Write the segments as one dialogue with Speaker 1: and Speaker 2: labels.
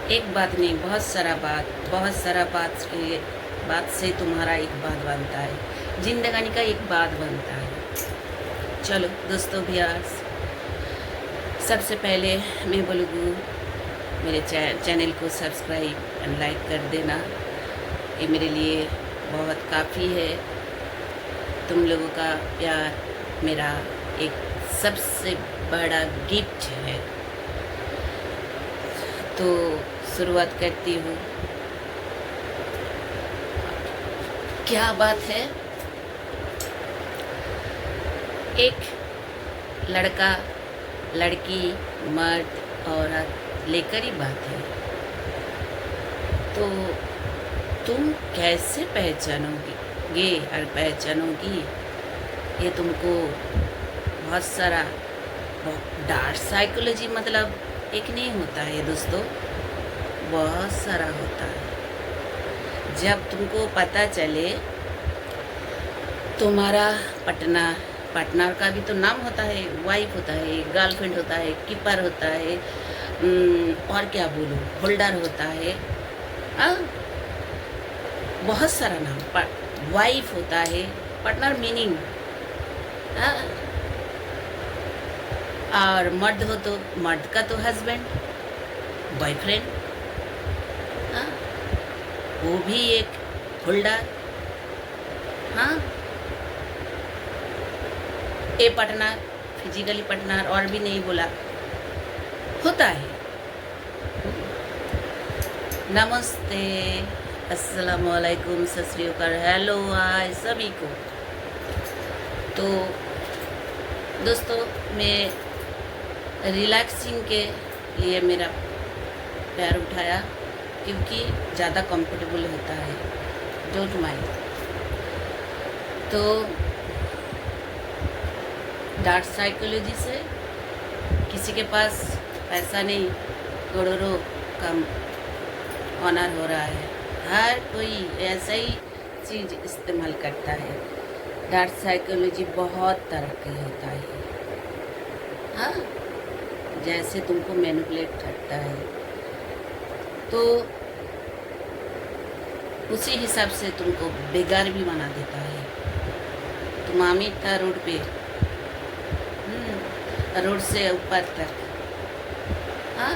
Speaker 1: एक बात नहीं, बहुत सारा बात से तुम्हारा एक बात बनता है, जिंदगानी का एक बात बनता है। चलो दोस्तों भैयास, सबसे पहले मैं बोलूँगी मेरे चैनल को सब्सक्राइब एंड लाइक कर देना। ये मेरे लिए बहुत काफ़ी है। तुम लोगों का प्यार मेरा एक सबसे बड़ा गिफ्ट है। तो शुरुआत करती हूँ। क्या बात है, एक लड़का लड़की मर्द औरत लेकर ही बात है। तो तुम कैसे पहचानोगे और पहचानोगी, ये तुमको बहुत सारा डार्क साइकोलॉजी मतलब एक नहीं होता है दोस्तों, बहुत सारा होता है। जब तुमको पता चले तुम्हारा पार्टनर का भी तो नाम होता है, वाइफ होता है, गर्लफ्रेंड होता है, कीपर होता है, और क्या बोलूँ, होल्डर होता है, बहुत सारा नाम। वाइफ होता है, पार्टनर मीनिंग, और मर्द हो तो मर्द का तो हस्बैंड, बॉयफ्रेंड, वो भी एक होल्डर। हाँ, ए पार्टनर, फिजिकली पार्टनर, और भी नहीं बोला होता है। नमस्ते, अस्सलाम वालेकुम, सत श्री अकाल, हेलो हाय सभी को। तो दोस्तों, मैं रिलैक्सिंग के लिए मेरा पैर उठाया क्योंकि ज़्यादा कंफर्टेबल होता है, डोंट माइंड। तो डार्क साइकोलॉजी से किसी के पास पैसा नहीं, करोड़ों का ऑनर हो रहा है, हर कोई ऐसा ही चीज़ इस्तेमाल करता है। डार्क साइकोलॉजी बहुत तरक्की होता है, हाँ, जैसे तुमको मैनिपुलेट करता है, तो उसी हिसाब से तुमको बेगार भी बना देता है। तुम आमिर था रोड पे, रोड से ऊपर तक, हाँ।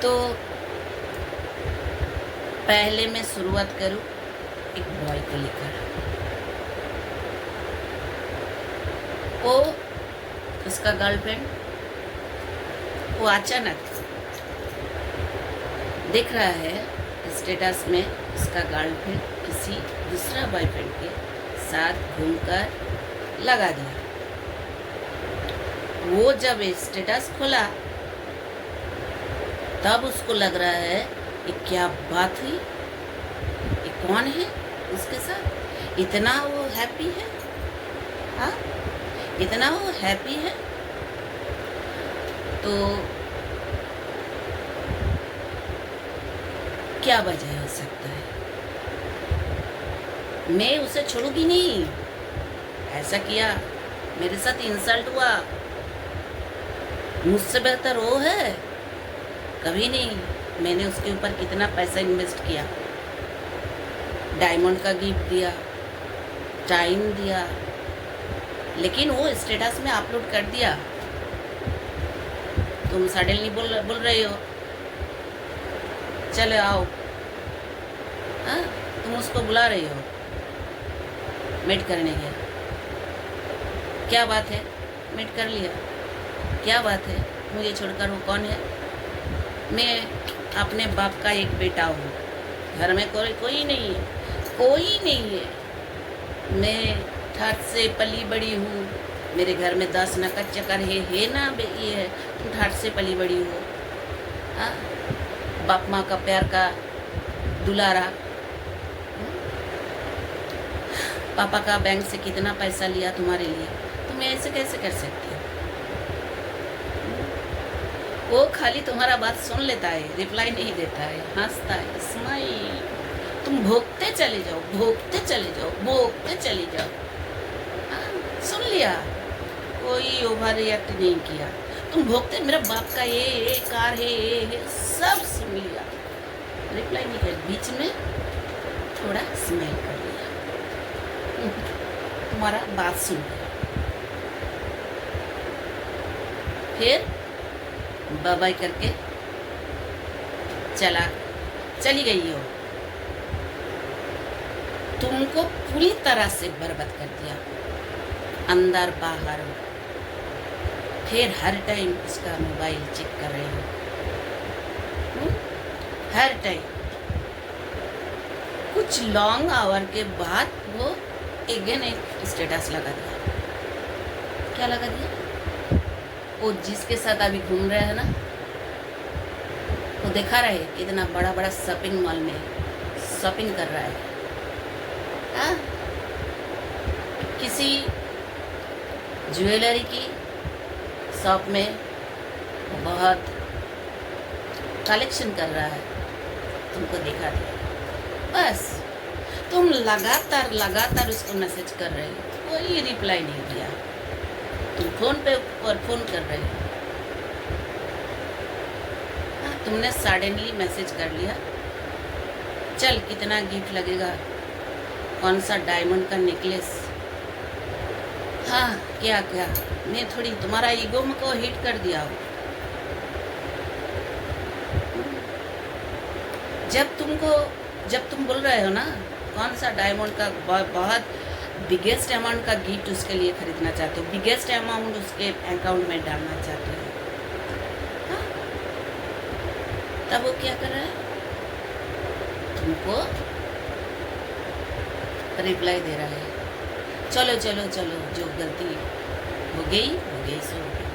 Speaker 1: तो पहले मैं शुरुआत करूँ एक बॉय को लेकर। वो उसका गर्लफ्रेंड, वो अचानक देख रहा है स्टेटस में उसका गर्लफ्रेंड किसी दूसरा बॉयफ्रेंड के साथ घूमकर लगा दिया। वो जब स्टेटस खोला तब उसको लग रहा है ये क्या बात हुई, ये कौन है उसके साथ, इतना वो हैप्पी है, हाँ, इतना वो हैप्पी है। तो क्या वजह हो सकता है, मैं उसे छोड़ूंगी नहीं, ऐसा किया, मेरे साथ इंसल्ट हुआ, मुझसे बेहतर वो है, कभी नहीं। मैंने उसके ऊपर कितना पैसा इन्वेस्ट किया, डायमंड का गिफ्ट दिया, टाइम दिया, लेकिन वो स्टेटस में अपलोड कर दिया। तुम सडनली बोल रहे हो चलो आओ, हाँ, तुम उसको बुला रही हो मीट करने के, क्या बात है, मीट कर लिया, क्या बात है, मुझे छोड़कर वो कौन है, मैं अपने बाप का एक बेटा हूँ, घर में कोई नहीं है, कोई नहीं है, मैं ठाट से पली बड़ी हूँ, मेरे घर में 10 नकद चक्कर है ना, ये है, तुम ठाट से पली बड़ी हो, हाँ, बाप माँ का प्यार का दुलारा, पापा का बैंक से कितना पैसा लिया तुम्हारे लिए, तुम ऐसे कैसे कर सकती हो। वो खाली तुम्हारा बात सुन लेता है, रिप्लाई नहीं देता है, हंसता है, स्माइल, तुम भोगते चले जाओ, भोगते चले जाओ, भोगते चले जाओ, सुन लिया, कोई ओवर रिएक्ट नहीं किया, तुम भोगते मेरा बाप का ये कार है ये सब सुन लिया, रिप्लाई नहीं किया, बीच में थोड़ा स्माइल कर लिया, तुम्हारा बात सुन लिया, फिर बाय बाय करके चली गई हो। तुमको पूरी तरह से बर्बाद कर दिया, अंदर बाहर। फिर हर टाइम उसका मोबाइल चेक कर रहे हो, हर टाइम। कुछ लॉन्ग आवर के बाद वो अगेन एक स्टेटस लगा दिया। क्या लगा दिया? वो जिसके साथ अभी घूम रहे हैं ना, वो दिखा रहे कितना बड़ा बड़ा शॉपिंग मॉल में शॉपिंग कर रहा है। किसी ज्वेलरी की शॉप में बहुत कलेक्शन कर रहा है, तुमको दिखा दिया। बस तुम लगातार उसको मैसेज कर रहे हो, कोई रिप्लाई नहीं दिया। तुम फोन पे और फोन कर रहे हो। तुमने सडनली मैसेज कर लिया, चल कितना गिफ्ट लगेगा, कौन सा डायमंड का नेकलेस। हाँ क्या क्या, मैं थोड़ी तुम्हारा ईगो को हिट कर दिया हो। जब तुम बोल रहे हो ना कौन सा डायमंड का बहुत बिगेस्ट अमाउंट का गिफ्ट उसके लिए खरीदना चाहते हो, बिगेस्ट अमाउंट उसके अकाउंट में डालना चाहते हो, हाँ? तब वो क्या कर रहा है? तुमको रिप्लाई दे रहा है, चलो चलो चलो, जो गलती हो गई सो हो गई,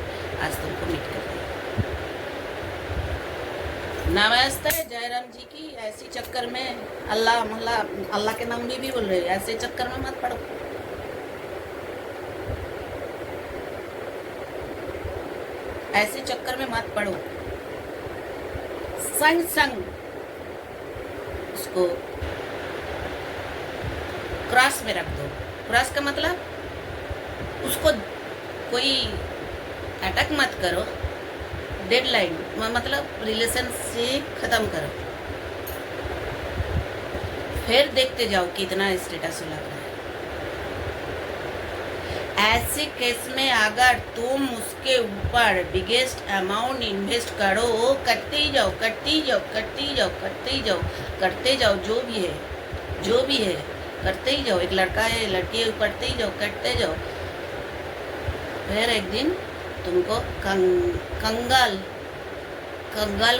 Speaker 1: आज तुमको मीट कर दिया। नमस्ते जयराम जी की। ऐसी चक्कर में अल्लाह के नाम भी बोल रहे हो, ऐसे चक्कर में मत पड़ो। ऐसे चक्कर में मत पड़ो। संग उसको क्रॉस में रख दो। क्रॉस का मतलब उसको कोई अटैक मत करो, डेडलाइन मतलब रिलेशनशिप खत्म करो, फिर देखते जाओ कितना स्टेटस लग रहा है। ऐसे केस में अगर तुम उसके ऊपर बिगेस्ट अमाउंट इन्वेस्ट करो, करते जाओ, जो भी है करते ही जाओ। एक लड़का है, लड़की है, करते ही जाओ। फिर एक दिन तुमको कंगाल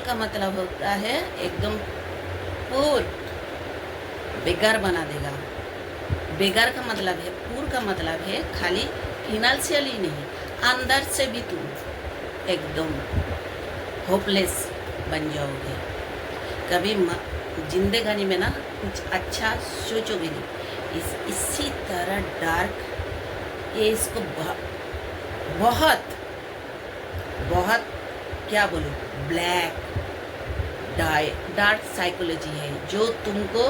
Speaker 1: का मतलब होता है एकदम पूर बेकार बना देगा। बेकार का मतलब है, पूर का मतलब है खाली फिनांशियली नहीं, अंदर से भी तुम एकदम होपलेस बन जाओगे। कभी जिंदगानी में ना कुछ अच्छा सोचोगे नहीं। इसी तरह डार्क, ये इसको बहुत क्या बोलूं, ब्लैक डार्क साइकोलॉजी है जो तुमको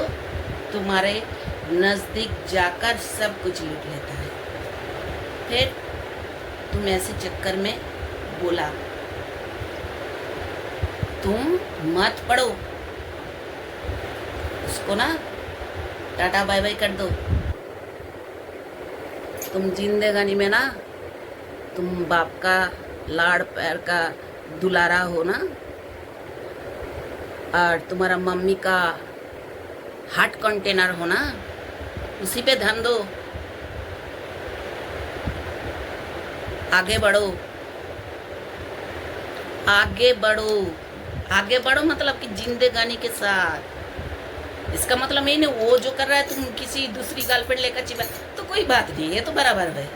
Speaker 1: तुम्हारे नज़दीक जाकर सब कुछ लूट लेता है। फिर तुम ऐसे चक्कर में बोला, तुम मत पड़ो, उसको ना टाटा बाय बाय कर दो। तुम जिंदगानी में ना तुम बाप का लाड़ प्यार का दुलारा हो ना, और तुम्हारा मम्मी का हार्ट कंटेनर हो ना, उसी पे ध्यान दो। आगे बढ़ो मतलब कि जिंदगानी के साथ। इसका मतलब ये नहीं वो जो कर रहा है तुम किसी दूसरी गर्लफ्रेंड लेकर चिपा, तो कोई बात नहीं, ये तो बराबर है।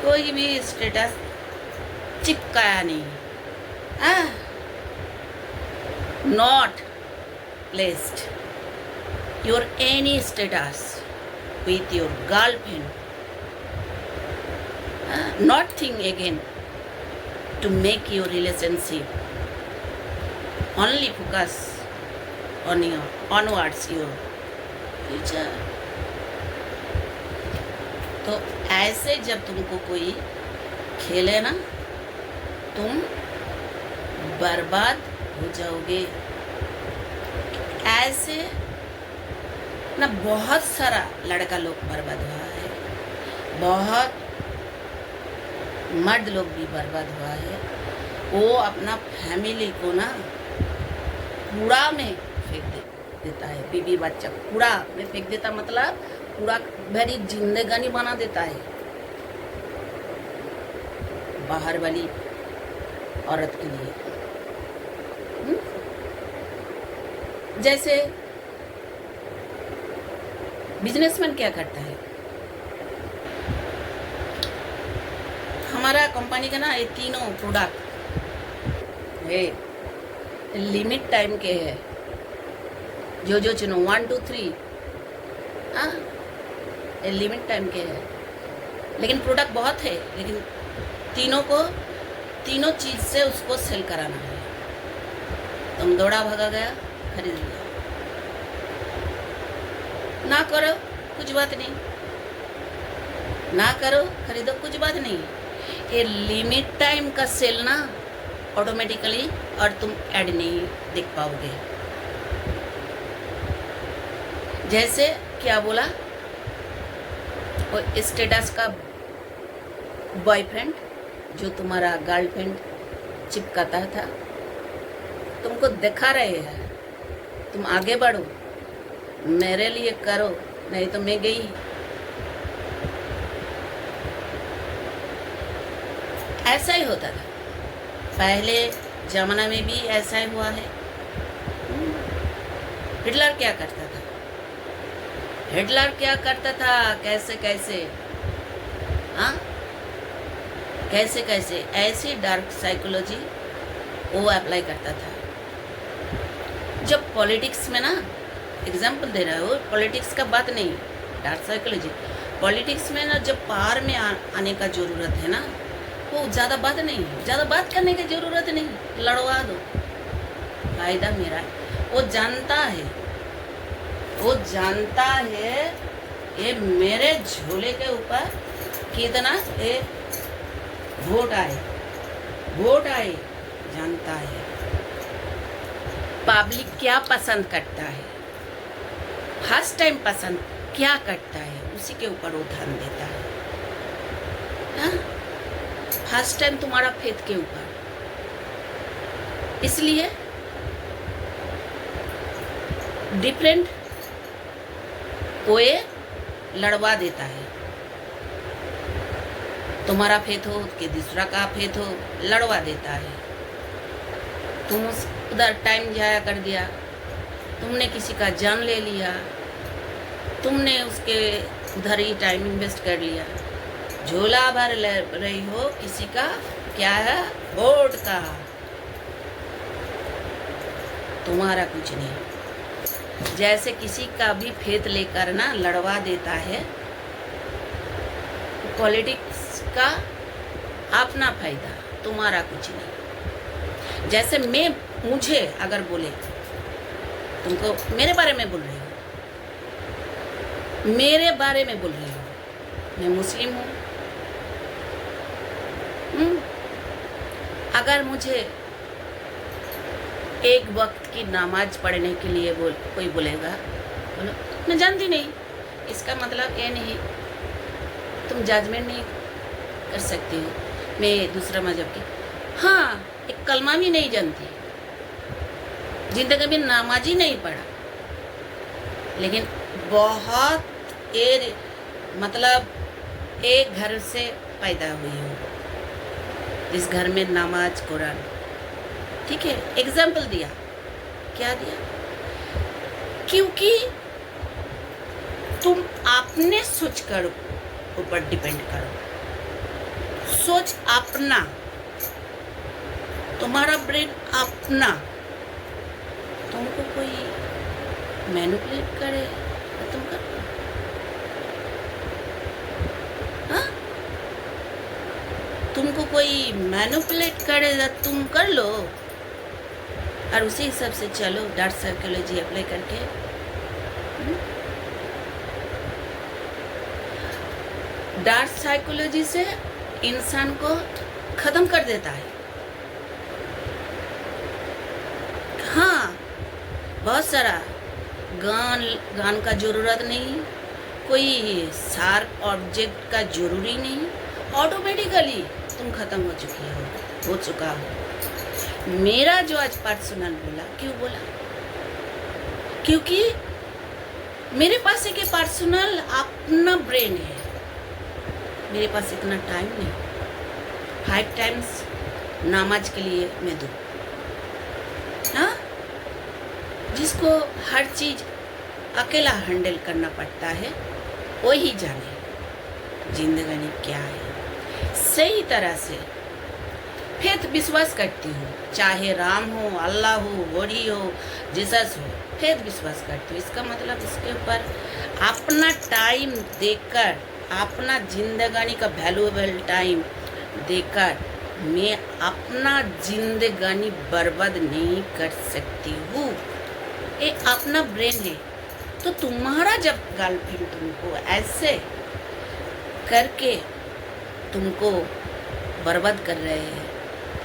Speaker 1: कोई भी स्टेटस चिपकाया नहीं, not placed your any status with your girlfriend, not think again to make your relationship, only focus onwards your future। तो ऐसे जब तुमको कोई खेले ना तुम बर्बाद हो जाओगे। ऐसे ना बहुत सारा लड़का लोग बर्बाद हुआ है, बहुत मर्द लोग भी बर्बाद हुआ है। वो अपना फैमिली को ना कूड़ा में फेंक देता है, बीवी बच्चा कूड़ा में फेंक देता, मतलब पूरा भरी जिंदगानी बना देता है बाहर वाली औरत के लिए। जैसे बिजनेसमैन क्या करता है, हमारा कंपनी का ना ये तीनों प्रोडक्ट है लिमिट टाइम के है, जो चुनो 1 2 3 ये लिमिट टाइम के है, लेकिन प्रोडक्ट बहुत है, लेकिन तीनों चीज से उसको सेल कराना है। तुम दौड़ा भागा गया, खरीद लिया, ना करो कुछ बात नहीं, ना करो खरीदो कुछ बात नहीं। ये लिमिट टाइम का सेल ना ऑटोमेटिकली और तुम ऐड नहीं देख पाओगे। जैसे क्या बोला, वो स्टेटस का बॉयफ्रेंड जो तुम्हारा गर्लफ्रेंड चिपकाता था, तुमको दिखा रहे हैं, तुम आगे बढ़ो, मेरे लिए करो, नहीं तो मैं गई। ऐसा ही होता था पहले जमाना में भी, ऐसा ही हुआ है। हिटलर क्या करता था, हिटलर क्या करता था, कैसे कैसे हाँ कैसे कैसे ऐसी डार्क साइकोलॉजी वो अप्लाई करता था। जब पॉलिटिक्स में ना, एग्जाम्पल दे रहा हो, पॉलिटिक्स का बात नहीं, डार्क साइकोलॉजी पॉलिटिक्स में ना जब पार में आने का जरूरत है ना, वो ज़्यादा बात नहीं, ज़्यादा बात करने की जरूरत नहीं, लड़वा दो, फायदा मेरा है। वो जानता है ये मेरे झोले के ऊपर कितना ये वोट आए, जानता है पब्लिक क्या पसंद करता है, फर्स्ट टाइम पसंद क्या करता है, उसी के ऊपर वो ध्यान देता है। फर्स्ट टाइम तुम्हारा फेथ के ऊपर, इसलिए डिफरेंट कोई लड़वा देता है। तुम्हारा फेथ हो कि दूसरा का फेथ हो, लड़वा देता है। तुम उधर टाइम जाया कर दिया, तुमने किसी का जान ले लिया, तुमने उसके उधर ही टाइम इन्वेस्ट कर लिया, झोला भर ले रही हो किसी का, क्या है, वोट का, तुम्हारा कुछ नहीं। जैसे किसी का भी फेथ लेकर ना लड़वा देता है, पॉलिटिक्स का अपना फायदा, तुम्हारा कुछ नहीं। जैसे मुझे अगर बोले, तुमको मेरे बारे में बोल रही हो, मैं मुस्लिम हूँ, अगर मुझे एक वक्त की नमाज पढ़ने के लिए कोई बोलेगा, बोलो मैं जानती नहीं, इसका मतलब ये नहीं तुम जजमेंट नहीं कर सकती हो, मैं दूसरा मजहब की, हाँ एक कलमा भी नहीं जानती, जिंदगी में नमाज ही नहीं पढ़ा, लेकिन बहुत मतलब एक घर से पैदा हुई हूँ, जिस घर में नमाज कुरान, ठीक है, एग्जाम्पल दिया, क्या दिया, क्योंकि तुम अपने सोच कर ऊपर डिपेंड करो, सोच अपना, तुम्हारा ब्रेन अपना, तुमको कोई मैनिपुलेट करे तो तुम कर, हाँ, तुमको कोई मैनिपुलेट करेगा तुम कर लो, और उसी हिसाब से चलो, डार्क साइकोलॉजी अप्लाई करके। डार्क साइकोलॉजी से इंसान को ख़त्म कर देता है, बहुत सारा गान गान का ज़रूरत नहीं, कोई शार्प ऑब्जेक्ट का ज़रूरी नहीं, ऑटोमेटिकली तुम ख़त्म हो चुकी हो चुका हो। मेरा जो आज पर्सनल बोला, क्यों बोला? क्योंकि मेरे पास एक पर्सनल अपना ब्रेन है, मेरे पास इतना टाइम नहीं 5 टाइम्स नमाज के लिए मैं दूँ, हाँ? जिसको हर चीज़ अकेला हैंडल करना पड़ता है वही जाने जिंदगानी क्या है। सही तरह से फेथ विश्वास करती हूँ, चाहे राम हो, अल्लाह हो, गॉडी हो, जीसस हो, फेथ विश्वास करती हूँ। इसका मतलब इसके ऊपर अपना टाइम देकर, अपना जिंदगानी का वैल्यूएबल टाइम देकर मैं अपना जिंदगानी बर्बाद नहीं कर सकती हूँ। ये अपना ब्रेन है। तो तुम्हारा जब गर्लफ्रेंड तुमको ऐसे करके तुमको बर्बाद कर रहे हैं,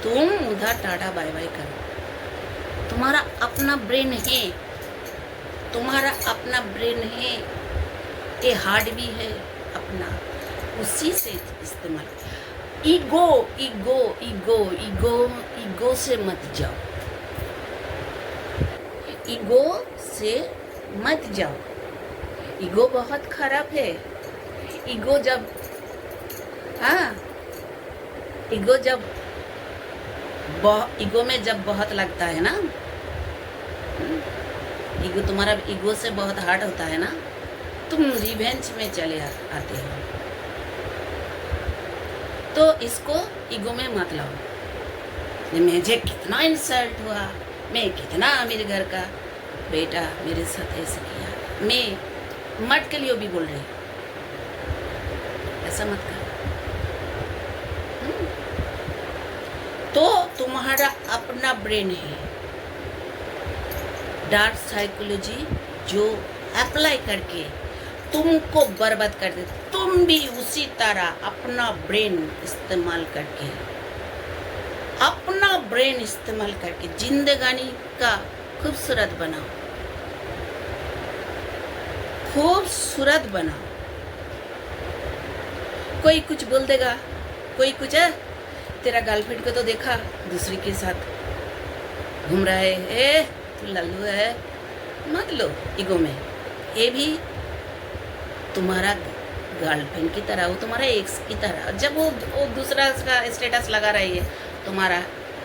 Speaker 1: तुम उधर टाटा बाय बाय करो। तुम्हारा अपना ब्रेन है, तुम्हारा अपना ब्रेन है, ये हार्ड भी है अपना, उसी से इस्तेमाल। Ego ego ego ego ego से मत जाओ, ईगो से मत जाओ। ईगो बहुत खराब है। ईगो जब ईगो में जब बहुत लगता है ना, ईगो तुम्हारा ईगो से बहुत हार्ड होता है ना, तुम रिवेंज में चले आते हो। तो इसको ईगो में मत लाओ। मुझे कितना इंसल्ट हुआ, मैं कितना मेरे घर का बेटा मेरे साथ ऐसे किया, मैं मर्द के लिए भी बोल रही, ऐसा मत कर। तो तुम्हारा अपना ब्रेन है, डार्क साइकोलॉजी जो अप्लाई करके तुमको बर्बाद कर दे, तुम भी उसी तरह अपना ब्रेन इस्तेमाल करके, अपना ब्रेन इस्तेमाल करके जिंदगानी का खूबसूरत बनाओ, खूबसूरत बनाओ। कोई कुछ बोल देगा, कोई कुछ है, तेरा गर्लफ्रेंड को तो देखा दूसरी के साथ घूम रहा है, ए तू लल्लू है, मत लो ईगो में। ये भी तुम्हारा गर्लफ्रेंड की तरह, वो तुम्हारा एक्स की तरह, जब वो दूसरा का स्टेटस लगा रही है तुम्हारा,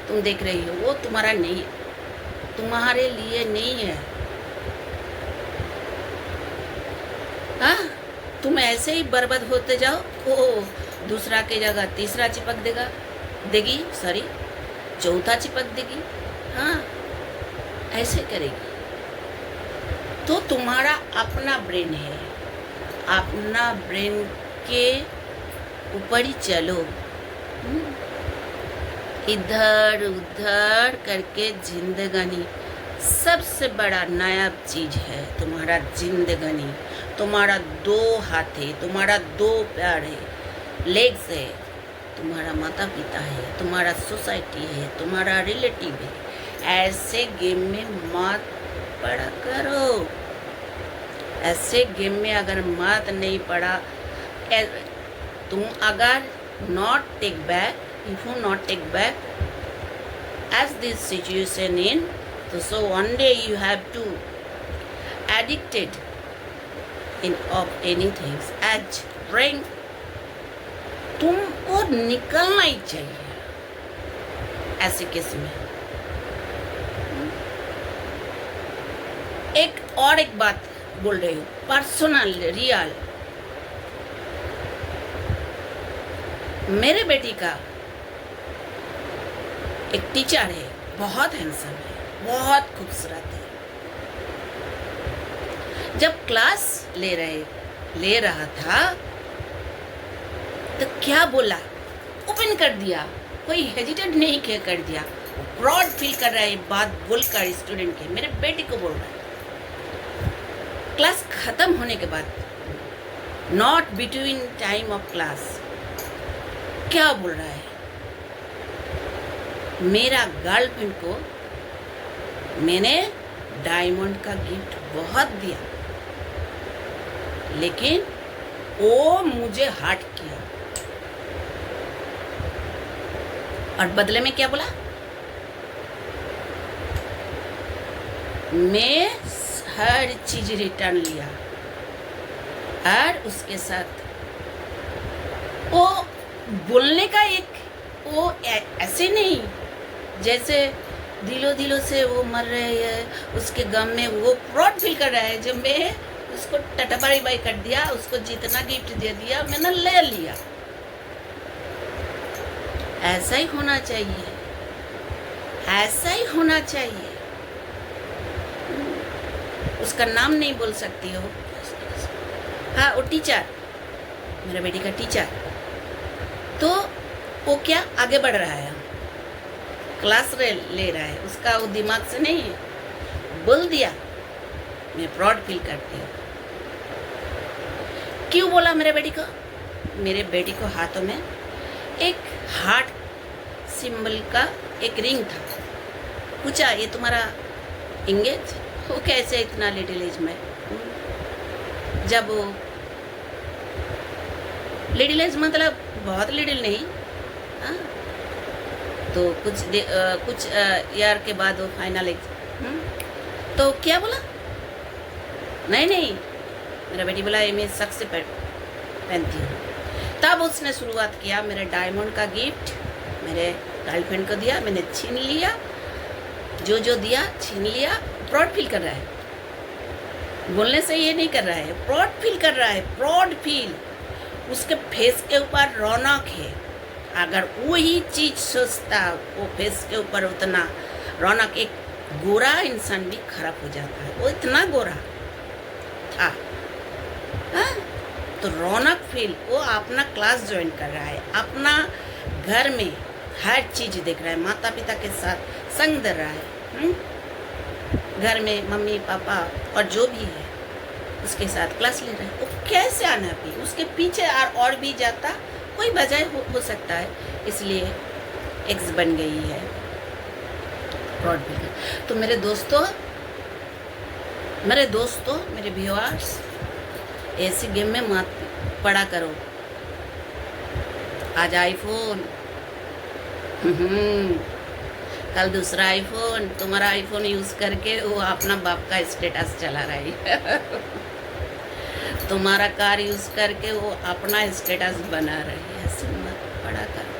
Speaker 1: तुम देख रही हो, वो तुम्हारा नहीं है, तुम्हारे लिए नहीं है। हाँ, तुम ऐसे ही बर्बाद होते जाओ, वो दूसरा के जगह तीसरा चिपक देगी, सॉरी चौथा चिपक देगी, हाँ ऐसे करेगी। तो तुम्हारा अपना ब्रेन है, अपना ब्रेन के ऊपर ही चलो। इधर उधर करके जिंदगानी सबसे बड़ा नायाब चीज है तुम्हारा जिंदगानी। तुम्हारा 2 हाथ है, तुम्हारा 2 पैर है, लेग्स है, तुम्हारा माता पिता है, तुम्हारा सोसाइटी है, तुम्हारा रिलेटिव है। ऐसे गेम में मत पड़ा करो। ऐसे गेम में अगर मत नहीं पड़ा, तुम अगर not take back, if you not take back as this situation in, so one day you have to addicted in of anything as drink, तुमको निकलना ही चाहिए ऐसे केस में। एक बात बोल रही हूँ, पर्सनल रियल, मेरे बेटी का एक टीचर है, बहुत हैंडसम है, बहुत खूबसूरत है। जब क्लास ले रहा था तो क्या बोला, ओपन कर दिया, कोई हेजिटेट नहीं कर दिया, प्राउड फील कर रहा है बात बोलकर स्टूडेंट के, मेरे बेटे को बोल रहा है। क्लास खत्म होने के बाद, not between time of class, क्या बोल रहा है, मेरा गर्लफ्रेंड को मैंने डायमंड का गिफ्ट बहुत दिया, लेकिन वो मुझे हर्ट किया। और बदले में क्या बोला? मैं हर चीज रिटर्न लिया, और उसके साथ वो बोलने का एक वो ऐसे नहीं जैसे दिलों दिलों से वो मर रहे हैं, उसके गम में वो प्राउड फील कर रहा है। जब मैं उसको टटबाई बाई कर दिया, उसको जितना गिफ्ट दे दिया मैंने ले लिया। ऐसा ही होना चाहिए, ऐसा ही होना चाहिए। उसका नाम नहीं बोल सकती हो। हाँ, वो टीचर, मेरे बेटी का टीचर, तो वो क्या आगे बढ़ रहा है, क्लास ले रहा है, उसका वो दिमाग से नहीं है। बोल दिया, मैं प्राउड फील करती हूँ। क्यों बोला मेरे बेटी को? मेरे बेटी को हाथों में एक हार्ट सिंबल का एक रिंग था। पूछा, ये तुम्हारा इंगेज? वो कैसे इतना लिटिल एज में? जब वो लिटिल एज मतलब बहुत लिटिल नहीं, हाँ, तो कुछ ईयर के बाद वो फाइनल एग्जाम। तो क्या बोला? नहीं, मेरा बेटी बोला ये मैं शक से पहनती हूँ। तब उसने शुरुआत किया, मेरे डायमंड का गिफ्ट मेरे गर्लफ्रेंड को दिया, मैंने छीन लिया, जो दिया छीन लिया। प्राउड फील कर रहा है, बोलने से ये नहीं कर रहा है, प्राउड फील कर रहा है, प्राउड फील। उसके फेस के ऊपर रौनक है। अगर वही चीज सोचता, वो फेस के ऊपर उतना रौनक, एक गोरा इंसान भी खराब हो जाता है, वो इतना गोरा था। हाँ? तो रौनक फील, वो अपना क्लास ज्वाइन कर रहा है, अपना घर में हर चीज देख रहा है, माता पिता के साथ संग दे रहा है। घर में मम्मी पापा और जो भी है उसके साथ क्लास ले रहा है। वो कैसे आना भी, उसके पीछे और भी जाता, कोई वजह हो सकता है, इसलिए एक्स बन गई है, प्राउड फील। तो मेरे दोस्तों, मेरे व्यूअर्स, ऐसी गेम में मत पड़ा करो। आज आईफोन, कल दूसरा आईफोन, तुम्हारा आईफोन यूज करके वो अपना बाप का स्टेटस चला रही है। तुम्हारा कार यूज करके वो अपना स्टेटस बना रही है। ऐसे मत पड़ा करो,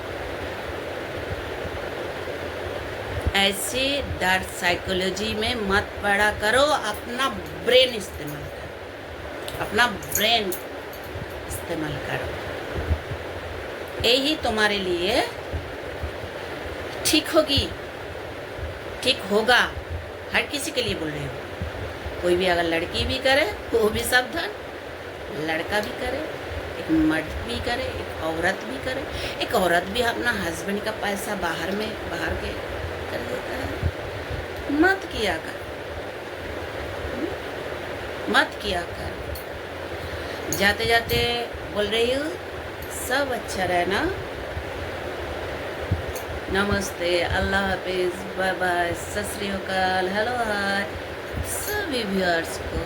Speaker 1: ऐसे डार्क साइकोलॉजी में मत पड़ा करो। अपना ब्रेन इस्तेमाल करो, अपना ब्रेन इस्तेमाल करो, यही तुम्हारे लिए ठीक होगी, ठीक होगा। हर किसी के लिए बोल रही हूँ। कोई भी अगर लड़की भी करे वो भी सावधान, लड़का भी करे, एक मर्द भी करे, एक औरत भी करे। एक औरत भी अपना हस्बैंड का पैसा बाहर के कर देता है। मत किया कर, मत किया कर। जाते जाते बोल रही हूँ, सब अच्छा रहना। नमस्ते, अल्लाह हाफिज़, बाय बाय, सत श्री अकाल, हेलो हाय सभी व्यूअर्स को।